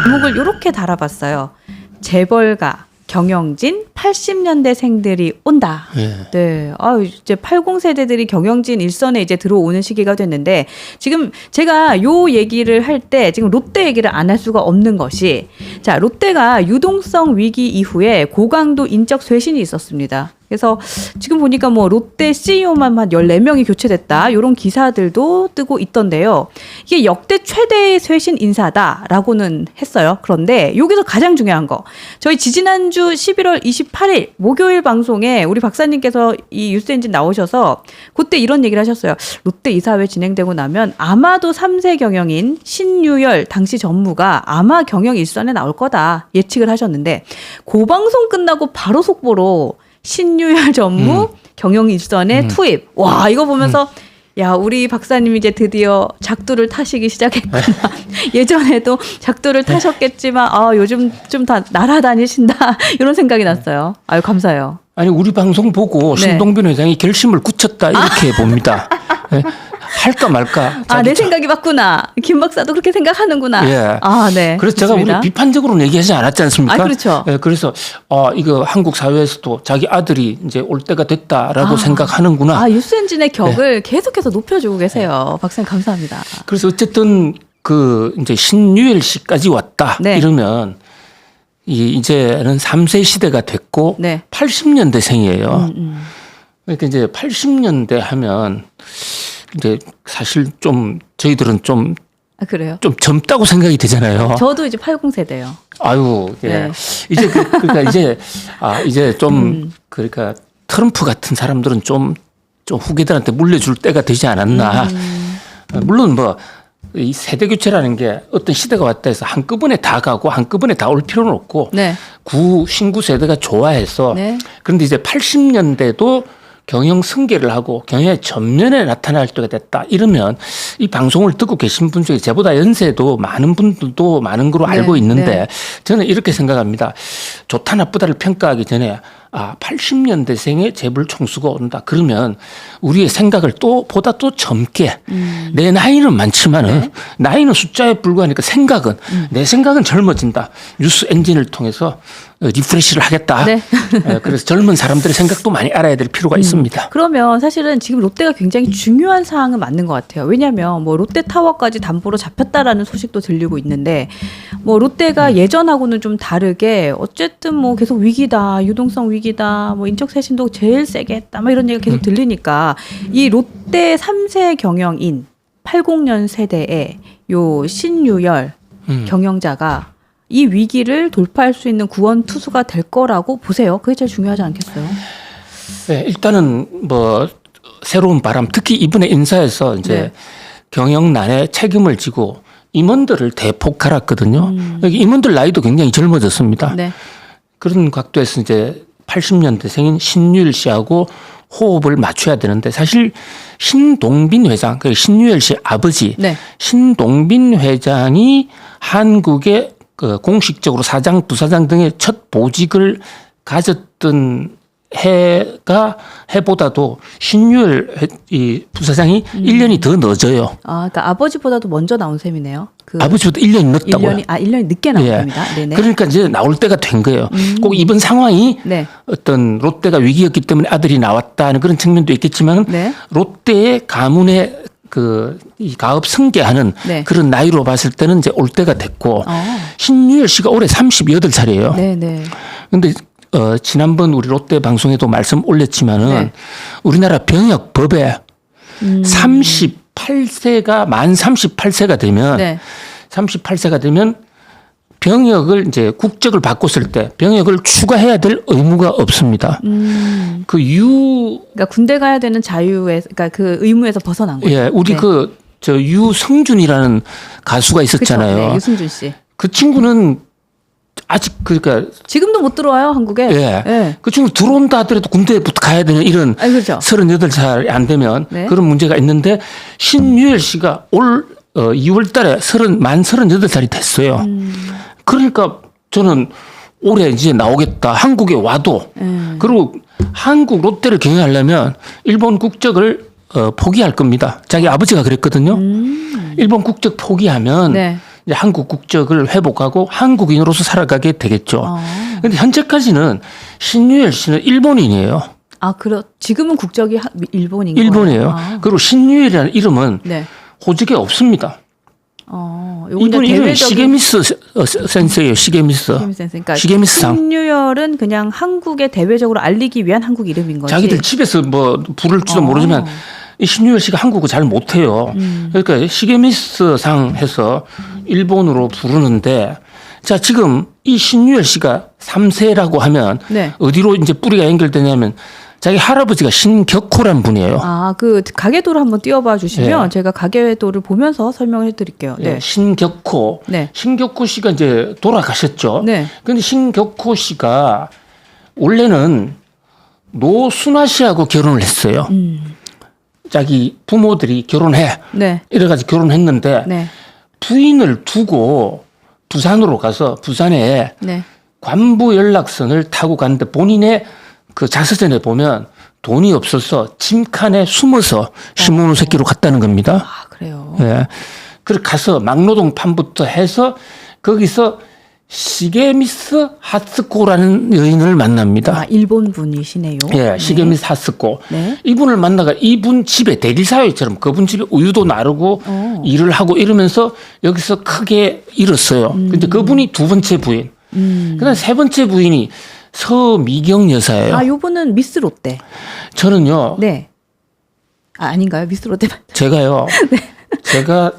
제목을 이렇게 달아봤어요. 재벌가 경영진 80년대생들이 온다. 네. 이제 80세대들이 경영진 일선에 이제 들어오는 시기가 됐는데, 지금 제가 요 얘기를 할 때 지금 롯데 얘기를 안 할 수가 없는 것이, 자, 롯데가 유동성 위기 이후에 고강도 인적 쇄신이 있었습니다. 그래서 지금 보니까 뭐 롯데 CEO만 한 14명이 교체됐다, 이런 기사들도 뜨고 있던데요. 이게 역대 최대의 쇄신 인사다라고는 했어요. 그런데 여기서 가장 중요한 거, 저희 지지난주 11월 28일 목요일 방송에 우리 박사님께서 이 뉴스엔진 나오셔서 그때 이런 얘기를 하셨어요. 롯데 이사회 진행되고 나면 아마도 3세 경영인 신유열 당시 전무가 아마 경영 일선에 나올 거다 예측을 하셨는데, 그 방송 끝나고 바로 속보로 신유열 전무 경영 일선에 투입. 와, 이거 보면서 야, 우리 박사님이 이제 드디어 작두를 타시기 시작했구나. 예전에도 작두를 타셨겠지만 요즘 좀 다 날아다니신다, 이런 생각이 났어요. 아유, 감사해요. 아니, 우리 방송 보고 네. 신동빈 회장이 결심을 굳혔다, 이렇게 봅니다. 네. 할까 말까. 내 생각이 맞구나. 김 박사도 그렇게 생각하는구나. 예. 네. 그래서 좋습니다. 제가 우리 비판적으로는 얘기하지 않았지 않습니까? 그렇죠. 예, 그래서 이거 한국 사회에서도 자기 아들이 이제 올 때가 됐다라고 생각하는구나. 뉴스엔진의 격을 계속해서 높여주고 계세요. 박사님 감사합니다. 그래서 어쨌든 이제 신유열 씨까지 왔다. 네. 이러면 이제는 3세 시대가 됐고 네. 80년대생이에요. 그러니까 이제 80년대 하면 이제 사실 좀 저희들은 좀 그래요? 좀 젊다고 생각이 되잖아요. 저도 이제 80세대요. 아유, 예. 네. 이제 그러니까 이제 좀 그러니까 트럼프 같은 사람들은 좀 후계들한테 물려줄 때가 되지 않았나. 물론 이 세대 교체라는 게 어떤 시대가 왔다 해서 한꺼번에 다 가고 한꺼번에 다 올 필요는 없고, 네. 신구 세대가 좋아해서. 네. 그런데 이제 80년대도 경영 승계를 하고 경영의 전면에 나타날 때가 됐다, 이러면 이 방송을 듣고 계신 분 중에 저보다 연세도 많은 분들도 많은 걸로 알고 있는데, 네. 저는 이렇게 생각합니다. 좋다 나쁘다를 평가하기 전에 80년대생의 재벌 총수가 온다. 그러면 우리의 생각을 보다 또 젊게, 내 나이는 많지만은 나이는 숫자에 불과하니까 생각은, 내 생각은 젊어진다. 뉴스 엔진을 통해서 리프레시를 하겠다. 네. 그래서 젊은 사람들의 생각도 많이 알아야 될 필요가 있습니다. 그러면 사실은 지금 롯데가 굉장히 중요한 사항은 맞는 것 같아요. 왜냐하면 뭐 롯데타워까지 담보로 잡혔다라는 소식도 들리고 있는데, 뭐 롯데가 예전하고는 좀 다르게 어쨌든 뭐 계속 위기다, 유동성 위기다, 뭐 인적 쇄신도 제일 세게 했다, 막 이런 얘기가 계속 들리니까 이 롯데 3세 경영인 80년 세대의 요 신유열 경영자가 이 위기를 돌파할 수 있는 구원 투수가 될 거라고 보세요. 그게 제일 중요하지 않겠어요? 네, 일단은 새로운 바람, 특히 이번에 인사에서 이제 경영난에 책임을 지고 임원들을 대폭 갈았거든요. 임원들 나이도 굉장히 젊어졌습니다. 네. 그런 각도에서 이제 80년대생인 신유열 씨하고 호흡을 맞춰야 되는데, 사실 신동빈 회장, 신유열 씨 아버지 신동빈 회장이 한국의 공식적으로 사장, 부사장 등의 첫 보직을 가졌던 해보다도 신유열 이 부사장이 1년이 더 늦어요. 그러니까 아버지보다도 먼저 나온 셈이네요. 아버지보다 1년이 늦다고요. 1년이 늦게 나온 겁니다. 네네. 그러니까 이제 나올 때가 된 거예요. 꼭 이번 상황이 어떤 롯데가 위기였기 때문에 아들이 나왔다는 그런 측면도 있겠지만, 롯데의 가문의 이 가업 승계하는 그런 나이로 봤을 때는 이제 올 때가 됐고, 신유열 씨가 올해 38살이에요. 네네. 그런데 지난번 우리 롯데 방송에도 말씀 올렸지만은 우리나라 병역법에 38세가 만 38세가 되면 38세가 되면 병역을 이제 국적을 바꿨을 때 병역을 추가해야 될 의무가 없습니다. 그러니까 군대 가야 되는 그러니까 그 의무에서 벗어난 거죠. 예, 우리 유승준이라는 가수가 있었잖아요. 그쵸? 네, 유승준 씨. 그 친구는 아직 그러니까 지금도 못 들어와요, 한국에. 그 친구 들어온다 하더라도 군대부터 가야 되는 이런 그렇죠. 38살이 안 되면 그런 문제가 있는데, 신유열 씨가 올 2월 달에 만 38살이 됐어요. 그러니까 저는 올해 이제 나오겠다. 한국에 와도. 그리고 한국 롯데를 경영하려면 일본 국적을 포기할 겁니다. 자기 아버지가 그랬거든요. 일본 국적 포기하면 네. 이제 한국 국적을 회복하고 한국인으로서 살아가게 되겠죠. 그런데 현재까지는 신유열 씨는 일본인이에요. 아, 지금은 국적이 일본인 거예요? 일본이에요. 그리고 신유열이라는 이름은 네. 호적에 없습니다. 이분 이름이 시게미스 센세예요. 시게미스. 그러니까 시게미스상. 신유열은 그냥 한국에 대외적으로 알리기 위한 한국 이름인 거지. 자기들 집에서 뭐 부를지도 모르지만 이 신유열 씨가 한국어 잘 못해요. 그러니까 시게미스상 해서 일본으로 부르는데 자 지금 이 신유열 씨가 3세라고 하면 네. 어디로 이제 뿌리가 연결되냐면 자기 할아버지가 신격호란 분이에요. 아, 그 가계도를 한번 띄워봐 주시면 네. 제가 가계도를 보면서 설명을 해드릴게요. 네. 신격호. 네. 신격호 씨가 이제 돌아가셨죠. 네. 그런데 신격호 씨가 원래는 노순화 씨하고 결혼을 했어요. 자기 부모들이 결혼해. 네. 이래가지고 결혼했는데 네. 부인을 두고 부산으로 가서 부산에 네. 관부 연락선을 타고 갔는데 본인의 그 자서전에 보면 돈이 없어서 짐칸에 숨어서 신문을 새끼로 갔다는 겁니다. 아, 그래요. 예. 그래서 가서 막노동판부터 해서 거기서 시게미스 하츠코라는 여인을 만납니다. 아, 일본 분이시네요. 예, 시게미스 하츠코. 네. 이분을 만나가 이분 집에 대리사회처럼 그분 집에 우유도 나르고 일을 하고 이러면서 여기서 크게 잃었어요. 근데 그분이 두 번째 부인. 그다음 세 번째 부인이 서미경 여사예요. 아, 요분은 미스 롯데. 저는요. 네. 아, 아닌가요? 미스 롯데. 제가요. 제가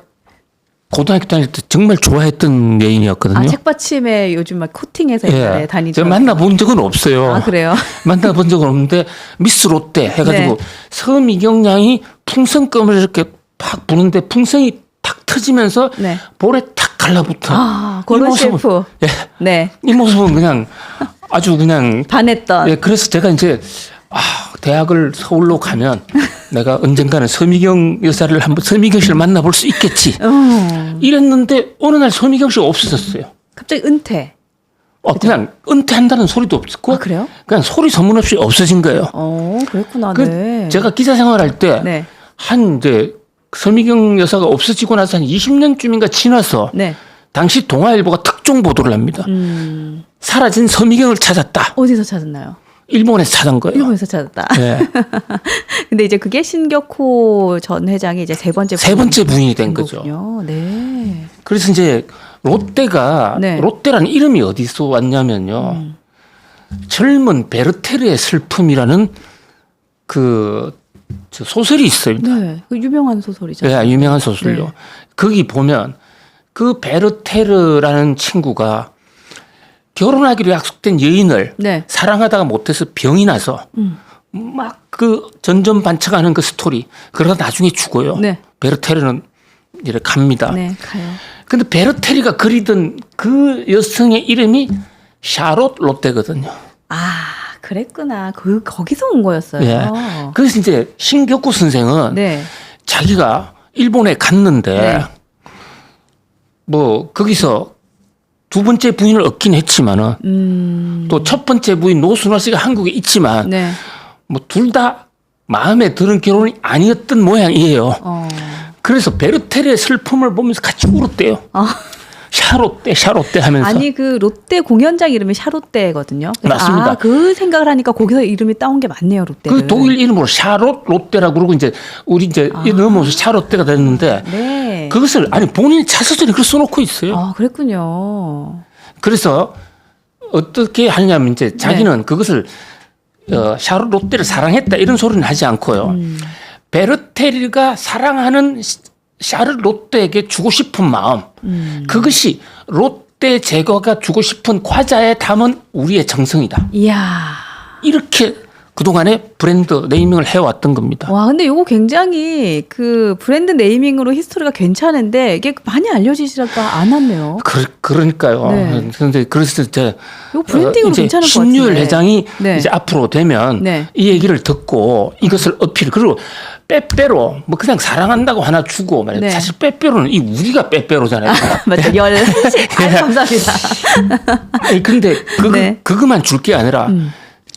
고등학교 다닐 때 정말 좋아했던 여인이었거든요. 아, 책받침에 요즘 막 코팅해서 예. 다니죠. 제가 만나본 적은 없어요. 아, 그래요? 만나본 적은 없는데 미스 롯데 해가지고 네. 서미경 양이 풍선껌을 이렇게 팍 부는데 풍선이 탁 터지면서 네. 볼에 탁 갈라붙어. 아, 고런 셰프. 예. 네. 이 모습은 그냥 아주 그냥 반했던. 예, 그래서 제가 이제 대학을 서울로 가면 내가 언젠가는 서미경 여사를 한번 서미경 씨를 만나볼 수 있겠지. 이랬는데 어느 날 서미경 씨가 없어졌어요. 갑자기 은퇴. 그냥 은퇴한다는 소리도 없었고 아, 그래요? 그냥 소리 소문 없이 없어진 거예요. 그랬구나. 그 네. 제가 기자 생활할 때 네. 한 이제 서미경 여사가 없어지고 나서 한 20년쯤인가 지나서 네. 당시 동아일보가 특종 보도를 합니다. 사라진 서미경을 찾았다. 어디서 찾았나요? 일본에서 찾은 거예요. 일본에서 찾았다. 네. 근데 이제 그게 신격호 전 회장이 이제 세 번째 부인이 된 거죠. 거군요. 네. 그래서 이제 롯데가 네. 롯데라는 이름이 어디서 왔냐면요. 젊은 베르테르의 슬픔이라는 저 소설이 있어요. 네. 그 유명한 소설이잖아요. 네, 유명한 소설요. 네. 거기 보면 그 베르테르라는 친구가 결혼하기로 약속된 여인을 네. 사랑하다가 못해서 병이 나서 막 그 전전반쳐가는 그 스토리. 그러다 나중에 죽어요. 네. 베르테르는 이렇게 갑니다. 네, 가요. 근데 베르테리가 그리던 그 여성의 이름이 샤롯 롯데거든요. 아, 그랬구나. 거기서 온 거였어요. 예. 그래서 이제 신격구 선생은 네. 자기가 일본에 갔는데 네. 뭐 거기서 두 번째 부인을 얻긴 했지만은 또 첫 번째 부인 노순화 씨가 한국에 있지만 네. 뭐 둘 다 마음에 드는 결혼이 아니었던 모양이에요. 그래서 베르테르의 슬픔을 보면서 같이 울었대요. 샤롯데 하면서. 아니 그 롯데 공연장 이름이 샤롯데거든요. 맞습니다. 그 생각을 하니까 거기서 이름이 따온 게 맞네요, 롯데를. 그 독일 이름으로 샤롯 롯데라고 그러고 이제 우리 이제 넘어서 샤롯데가 됐는데 네. 그것을 본인이 자서전에 그걸 써놓고 있어요. 아, 그랬군요. 그래서 어떻게 하냐면 이제 자기는 그것을 샤롯 롯데를 사랑했다 이런 소리는 하지 않고요. 베르테르가 사랑하는 샤롯 롯데에게 주고 싶은 마음 그것이 롯데 제과가 주고 싶은 과자에 담은 우리의 정성이다. 이야. 이렇게 그동안에 브랜드 네이밍을 해왔던 겁니다. 와, 근데 이거 굉장히 그 브랜드 네이밍으로 히스토리가 괜찮은데 이게 많이 알려지지가 않았네요. 그러니까요. 네. 그런데 그래서 이제 이거 브랜딩으로 이제 괜찮은 것 같은데. 신유열 회장이 네. 이제 앞으로 되면 네. 이 얘기를 듣고 이것을 어필 그리고 빼빼로 뭐 그냥 사랑한다고 하나 주고 말이야. 네. 사실 빼빼로는 이 우리가 빼빼로잖아요. 맞죠. 감사합니다. 아니 근데 네. 그것만 줄 게 아니라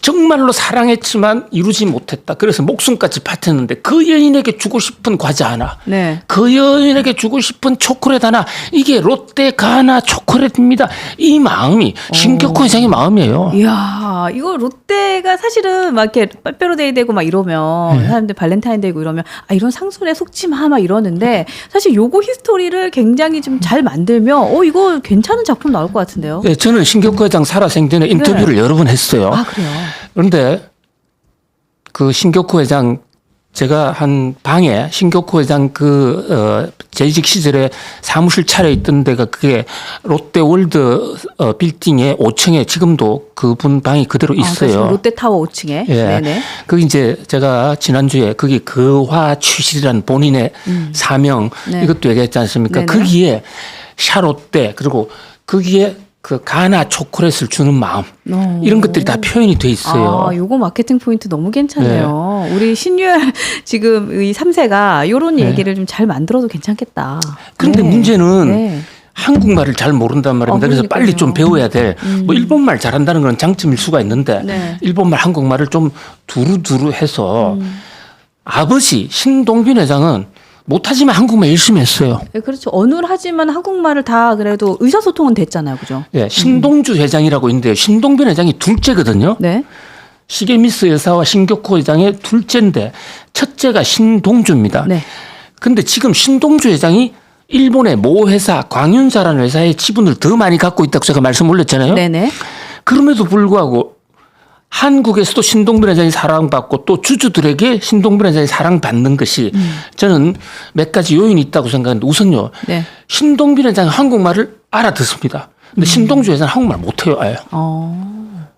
정말로 사랑했지만 이루지 못했다. 그래서 목숨까지 바쳤는데 그 여인에게 주고 싶은 과자 하나, 네. 그 여인에게 주고 싶은 초콜릿 하나, 이게 롯데 가나 초콜릿입니다. 이 마음이 신격호 회장의 마음이에요. 이야, 이거 롯데가 사실은 막 이렇게 빼빼로데이 되고 막 이러면 사람들 발렌타인 되고 이러면 아 이런 상술에 속지 마 막 이러는데 사실 요거 히스토리를 굉장히 좀 잘 만들면 이거 괜찮은 작품 나올 것 같은데요. 네, 저는 신격호 회장 살아생전에 인터뷰를 여러 번 했어요. 아 그래요. 그런데 그 신격호 회장 제가 한 방에 신격호 회장 재직 시절에 사무실 차려 있던 데가 그게 롯데월드 빌딩의 5층에 지금도 그분 방이 그대로 있어요. 그러니까 롯데타워 5층에. 예. 네네. 거기 이제 제가 지난주에 거기 거화 추실이라는 본인의 사명 네. 이것도 얘기했지 않습니까? 네네. 거기에 샤롯데 그리고 거기에 그 가나 초콜릿을 주는 마음 이런 것들이 다 표현이 돼 있어요. 아, 요거 마케팅 포인트 너무 괜찮네요. 우리 신유열 지금 이 3세가 요런 얘기를 좀 잘 만들어도 괜찮겠다. 그런데 네. 문제는 네. 한국말을 잘 모른단 말입니다. 그래서 그러니까요. 빨리 좀 배워야 돼. 뭐 일본말 잘한다는 건 장점일 수가 있는데 네. 일본말, 한국말을 좀 두루두루 해서 아버지 신동빈 회장은 못하지만 한국말 열심히 했어요. 네, 그렇죠. 언어를 하지만 한국말을 다 그래도 의사소통은 됐잖아요. 그죠? 예, 신동주 회장이라고 있는데요. 신동빈 회장이 둘째거든요. 네. 시계미스 여사와 신격호 회장의 둘째인데 첫째가 신동주입니다. 네. 근데 지금 신동주 회장이 일본의 모 회사, 광윤사라는 회사의 지분을 더 많이 갖고 있다고 제가 말씀 올렸잖아요. 네네. 그럼에도 불구하고 한국에서도 신동빈 회장이 사랑받고 또 주주들에게 신동빈 회장이 사랑받는 것이 저는 몇 가지 요인이 있다고 생각하는데 우선요. 네. 신동빈 회장은 한국말을 알아듣습니다. 근데 신동주 회장은 한국말 못해요. 아예.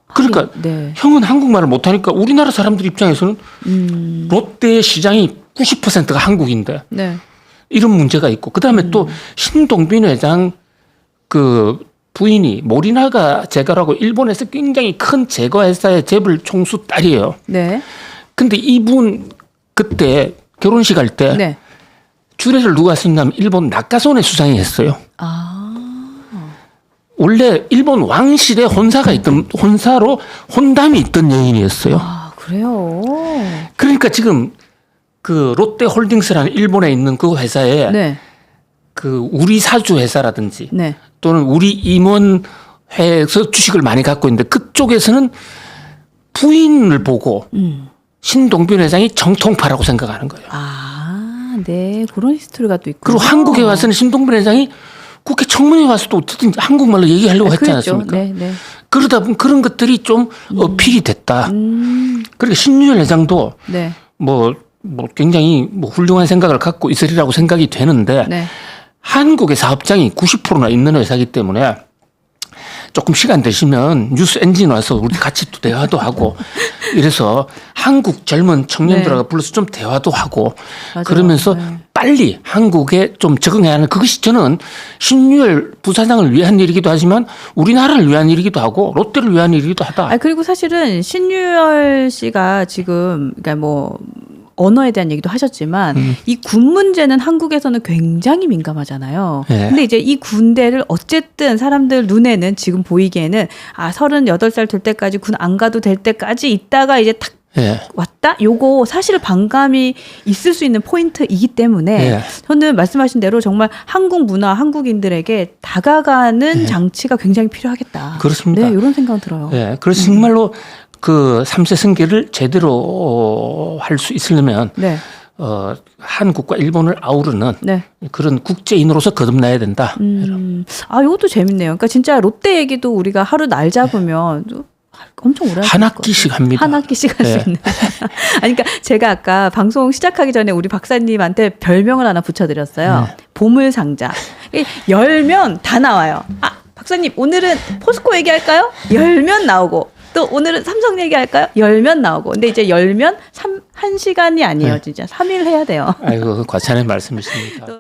그러니까 네. 형은 한국말을 못하니까 우리나라 사람들 입장에서는 롯데의 시장이 90%가 한국인데 네. 이런 문제가 있고 그다음에 또 신동빈 회장 그 부인이 모리나가 제과라고 일본에서 굉장히 큰 제과 회사의 재벌 총수 딸이에요. 네. 근데 이분 그때 결혼식 할 때 네. 주례를 누가 했냐면 일본 나카소네 수상이 했어요. 아. 원래 일본 왕실에 혼사로 혼담이 있던 여인이었어요. 아, 그래요. 그러니까 지금 그 롯데홀딩스라는 일본에 있는 그 회사에 네. 그 우리 사주 회사라든지 네. 또는 우리 임원회에서 주식을 많이 갖고 있는데 그쪽에서는 부인을 보고 신동빈 회장이 정통파라고 생각하는 거예요. 아, 네. 그런 히스토리가 또 있고. 그리고 한국에 와서는 신동빈 회장이 국회 청문회에 와서도 어쨌든 한국말로 얘기하려고 했지 않습니까? 네, 네. 그러다 보면 그런 것들이 좀 어필이 됐다. 그러니까 신유열 회장도 네. 뭐 굉장히 훌륭한 생각을 갖고 있으리라고 생각이 되는데 네. 한국의 사업장이 90%나 있는 회사이기 때문에 조금 시간 되시면 뉴스 엔진 와서 우리 같이 또 대화도 하고 이래서 한국 젊은 청년들하고 네. 불러서 좀 대화도 하고 맞아요. 그러면서 네. 빨리 한국에 좀 적응해야 하는 그것이 저는 신유열 부사장을 위한 일이기도 하지만 우리나라를 위한 일이기도 하고 롯데를 위한 일이기도 하다. 아, 그리고 사실은 신유열 씨가 지금 그러니까 뭐 언어에 대한 얘기도 하셨지만 이 군 문제는 한국에서는 굉장히 민감하잖아요. 네. 근데 이제 이 군대를 어쨌든 사람들 눈에는 지금 보이기에는 38살 될 때까지 군 안 가도 될 때까지 있다가 이제 탁 예. 왔다? 요거 사실 반감이 있을 수 있는 포인트이기 때문에 예. 저는 말씀하신 대로 정말 한국 문화, 한국인들에게 다가가는 장치가 굉장히 필요하겠다. 그렇습니다. 네, 이런 생각 들어요. 예. 그래서 정말로 그 3세 승계를 제대로 할 수 있으려면 네. 한국과 일본을 아우르는 네. 그런 국제인으로서 거듭나야 된다. 아, 이것도 재밌네요. 그러니까 진짜 롯데 얘기도 우리가 하루 날 잡으면 엄청 오래 한 학기씩 합니다. 한 학기씩 할 수 네. 있는. 아니, 그러니까 제가 아까 방송 시작하기 전에 우리 박사님한테 별명을 하나 붙여드렸어요. 보물상자. 열면 다 나와요. 아, 박사님 오늘은 포스코 얘기할까요? 열면 나오고. 또 오늘은 삼성 얘기할까요? 열면 나오고. 근데 이제 열면 1시간이 아니에요. 진짜 3일 해야 돼요. 아이고 과찬의 말씀이십니다.